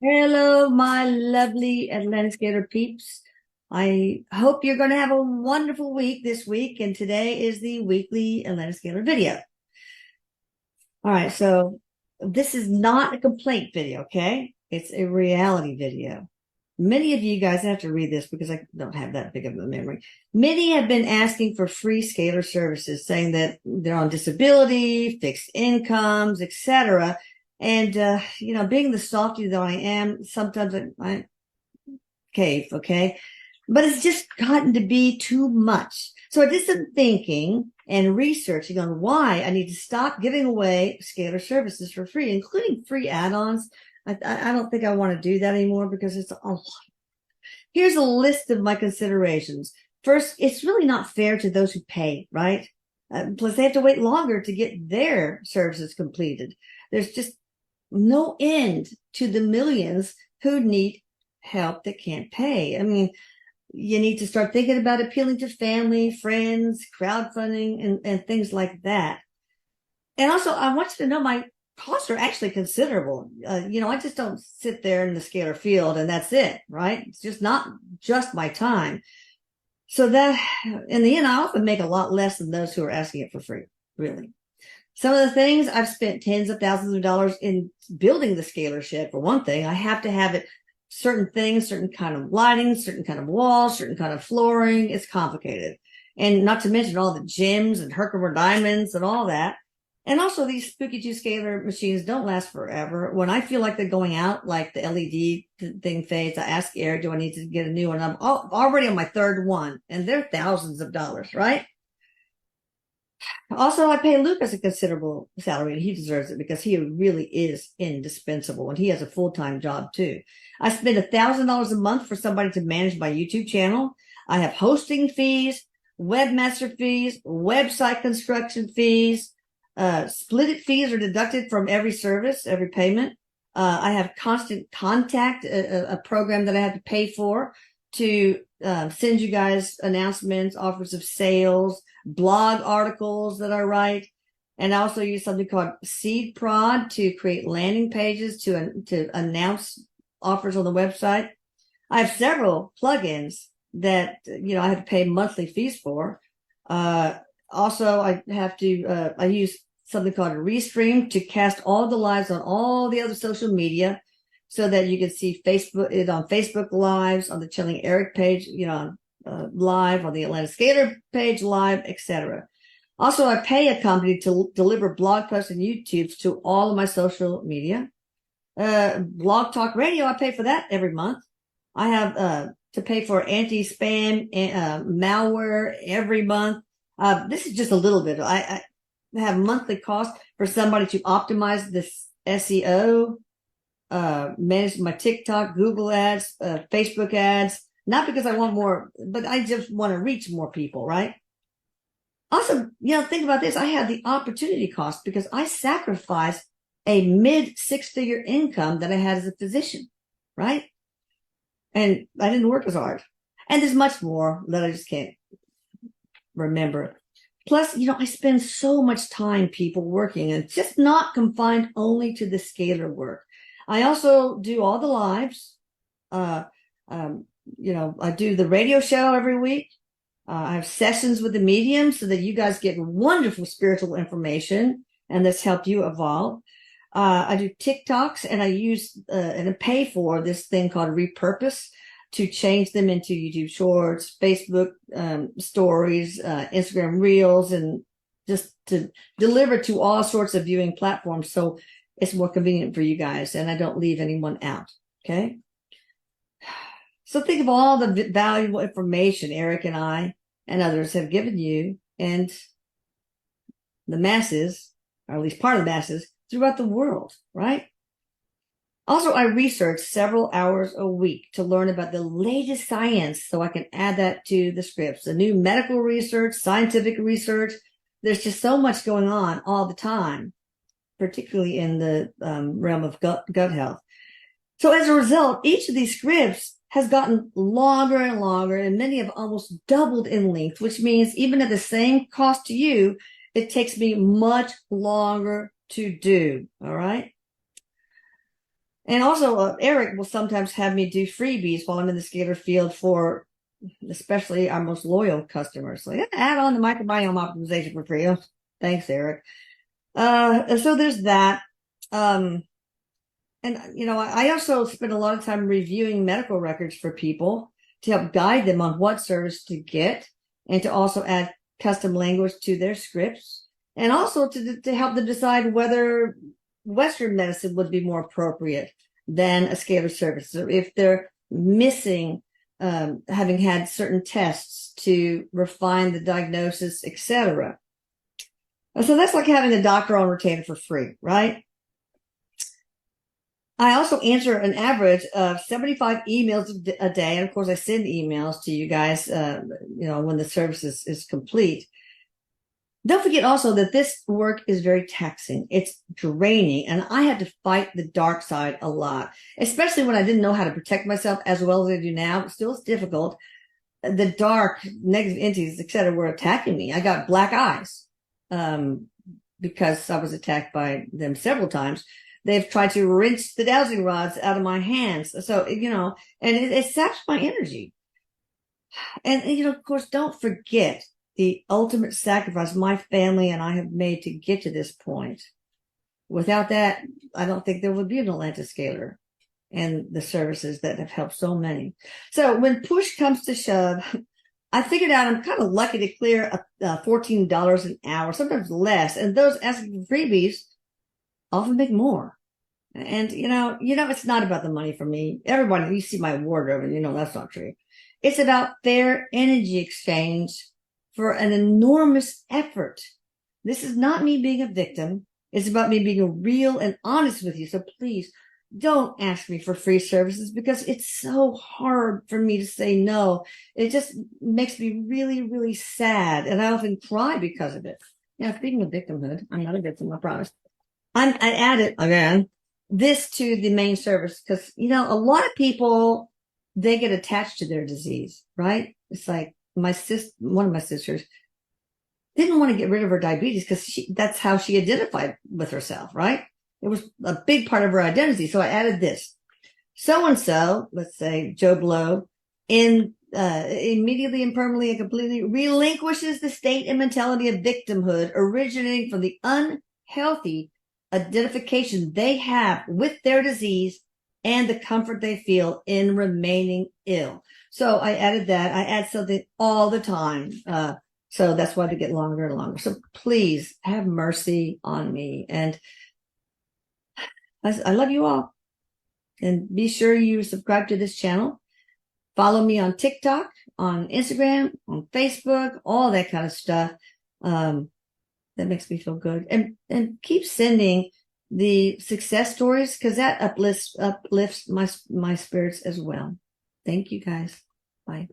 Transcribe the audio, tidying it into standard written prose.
Hello, my lovely Atlanta Skater peeps. I hope you're going to have a wonderful week this week, and today is the weekly Atlanta Skater video. All right, so this is not a complaint video, okay? It's a reality video. Many of you guys have to read this because I don't have that big of a memory. Many have been asking for free skater services, saying that they're on disability, fixed incomes, etc. And being the softie that I am, sometimes I cave, okay? But it's just gotten to be too much. So I did some thinking and researching on why I need to stop giving away scalar services for free, including free add-ons. I don't think I want to do that anymore because it's a lot. Here's a list of my considerations. First, it's really not fair to those who pay, right? Plus, they have to wait longer to get their services completed. There's just no end to the millions who need help that can't pay. I mean, you need to start thinking about appealing to family, friends, crowdfunding, and things like that. And also, I want you to know my costs are actually considerable. I just don't sit there in the scalar field and that's it, right? It's just not just my time. So that in the end, I often make a lot less than those who are asking it for free, really. Some of the things I've spent tens of thousands of dollars in building the scalar shed. For one thing, I have to have it certain things, certain kind of lighting, certain kind of walls, certain kind of flooring. It's complicated. And not to mention all the gems and Herkimer diamonds and all that. And also these Spooky 2 scalar machines don't last forever. When I feel like they're going out, like the LED thing fades, I ask Eric, do I need to get a new one? I'm already on my third one and they're thousands of dollars, right? Also, I pay Lucas a considerable salary, and he deserves it because he really is indispensable, and he has a full-time job too. I spend $1,000 a month for somebody to manage my YouTube channel. I have hosting fees, webmaster fees, website construction fees. Split it fees are deducted from every service, every payment. I have Constant Contact, a program that I have to pay for to send you guys announcements, offers of sales, blog articles that I write. And I also use something called Seed Prod to create landing pages to announce offers on the website. I have several plugins that, I have to pay monthly fees for. Also, I have to, I use something called a Restream to cast all the lives on all the other social media so that you can see it on Facebook Lives, on the Chilling Eric page, live, on the Atlanta Skater page live, etc. Also, I pay a company to deliver blog posts and YouTubes to all of my social media. Blog Talk Radio, I pay for that every month. I have to pay for anti-spam malware every month. This is just a little bit. I have monthly costs for somebody to optimize this SEO, manage my TikTok, Google ads, Facebook ads, not because I want more, but I just want to reach more people, right? Also, think about this. I had the opportunity cost because I sacrificed a mid six-figure income that I had as a physician, right? And I didn't work as hard. And there's much more that I just can't remember. Plus, I spend so much time, people, working, and it's just not confined only to the scalar work. I also do all the lives. I do the radio show every week. I have sessions with the medium so that you guys get wonderful spiritual information and this help you evolve. I do TikToks and I use and I pay for this thing called Repurpose to change them into YouTube Shorts, Facebook stories, Instagram Reels, and just to deliver to all sorts of viewing platforms so it's more convenient for you guys and I don't leave anyone out, okay? So think of all the valuable information Eric and I and others have given you and the masses, or at least part of the masses, throughout the world, right? Also, I research several hours a week to learn about the latest science so I can add that to the scripts. The new medical research, scientific research. There's just so much going on all the time, particularly in the realm of gut health. So as a result, each of these scripts has gotten longer and longer, and many have almost doubled in length, which means even at the same cost to you, it takes me much longer to do, all right? And also, Eric will sometimes have me do freebies while I'm in the scalar field for especially our most loyal customers. So yeah, add on the microbiome optimization for free. Oh, thanks, Eric. So there's that. And I also spend a lot of time reviewing medical records for people to help guide them on what service to get, and to also add custom language to their scripts, and also to help them decide whether Western medicine would be more appropriate than a scalar service. So if they're missing, having had certain tests to refine the diagnosis, etc. So that's like having a doctor on retainer for free, right? I also answer an average of 75 emails a day. And of course, I send emails to you guys, when the service is complete. Don't forget also that this work is very taxing. It's draining. And I had to fight the dark side a lot, especially when I didn't know how to protect myself as well as I do now. But still, it's difficult. The dark negative entities, etc., were attacking me. I got black eyes because I was attacked by them several times. They've tried to wrench the dowsing rods out of my hands. So, and it saps my energy. And, of course, don't forget the ultimate sacrifice my family and I have made to get to this point. Without that, I don't think there would be an Atlantis Scalar and the services that have helped so many. So when push comes to shove, I figured out I'm kind of lucky to clear $14 an hour, sometimes less. And those asking for freebies often make more. And, it's not about the money for me. Everybody, you see my wardrobe and that's not true. It's about fair energy exchange for an enormous effort. This is not me being a victim. It's about me being real and honest with you. So please don't ask me for free services, because it's so hard for me to say no. It just makes me really, really sad. And I often cry because of it. Speaking of victimhood, I'm not a victim, I promise. I added, again, this to the main service because, a lot of people, they get attached to their disease, right? It's like one of my sisters didn't want to get rid of her diabetes because that's how she identified with herself, right? It was a big part of her identity. So I added this. So-and-so, let's say Joe Blow, immediately and permanently and completely relinquishes the state and mentality of victimhood originating from the unhealthy identification they have with their disease and the comfort they feel in remaining ill. So I added that. I add something all the time. So that's why they get longer and longer. So please have mercy on me. And I love you all. And be sure you subscribe to this channel. Follow me on TikTok, on Instagram, on Facebook, all that kind of stuff. That makes me feel good. And keep sending the success stories, because that uplifts my spirits as well. Thank you guys. Bye.